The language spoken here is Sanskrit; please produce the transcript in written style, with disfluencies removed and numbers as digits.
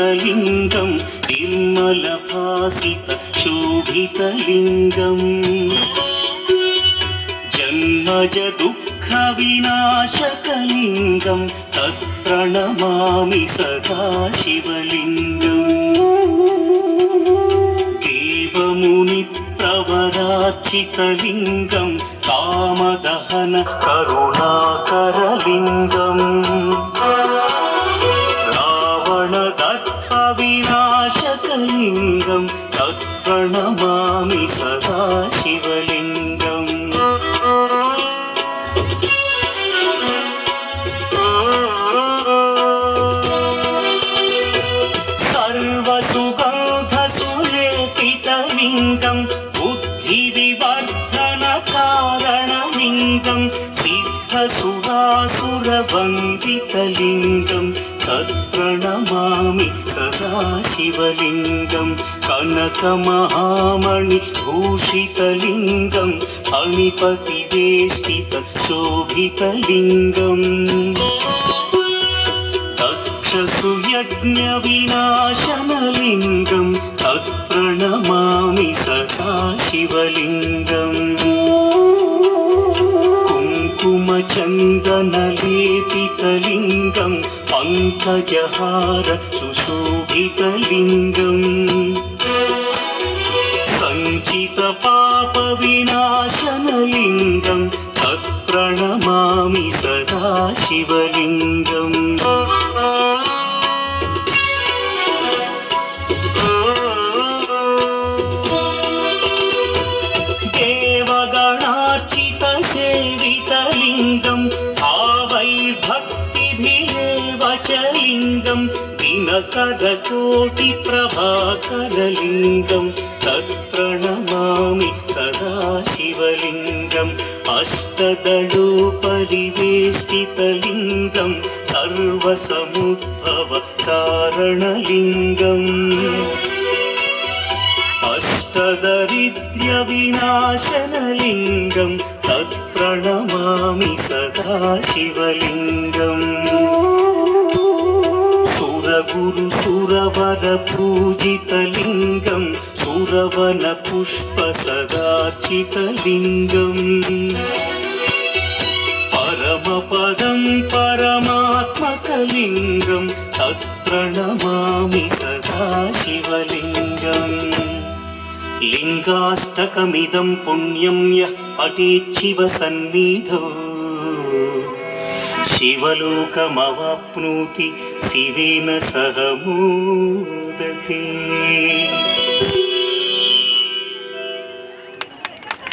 भासितलिङ्गं निर्मलभासित शोभितलिङ्गम् जन्मज दुःखविनाशकलिङ्गं तत्प्रणमामि सदा शिवलिङ्गम् देवमुनिप्रवरार्चितलिङ्गं कामदहन करुणाकरलिङ्गम् रावणदर्पविनाशकलिङ्गं तत्प्रणमामि सदा शिवलिङ्गम् सर्वसुगन्धसुलेपितलिङ्गं बुद्धिविवर्धनकारणलिङ्गं सिद्धसुरासुरवन्दितलिङ्गं तत्प्रणमामि सदा शिवलिङ्गं कनकमहामणिभूषितलिङ्गं फणिपतिवेष्टितशोभितलिङ्गम् दक्षसुयज्ञविनाशनलिङ्गं तत्प्रणमामि सदा शिवलिङ्गम् कुङ्कुमचन्दनलेपितलिङ्गं पङ्कजहार सुशोभितलिङ्गम् सञ्चितपापविनाशनलिङ्गं तत्प्रणमामि सदा शिवलिङ्गम् देवगणार्चितसेवितलिङ्गं भावैर्भक्तिभिरेव च लिङ्गं दिनकरकोटिप्रभाकरलिङ्गं तत्प्रणमामि सदा शिवलिङ्गम् अष्टदलोपरिवेष्टितलिङ्गं सर्वसमुद्भवकारणलिङ्गम् अष्टदरिद्र्यविनाशनलिङ्गं तत्प्रणमामि सदा शिवलिङ्गम् सुरगुरुसुरवरपूजितलिङ्गं सुरवनपुष्पसदार्चितलिङ्गम् परमपदं परमात्मकलिङ्गं तत्प्रणमामि सदा शिवलिङ्गम् लिङ्गाष्टकमिदं पुण्यं यः पठेत् शिवसन्निधौ शिवलोकमवाप्नोति शिवेन सह मोदते।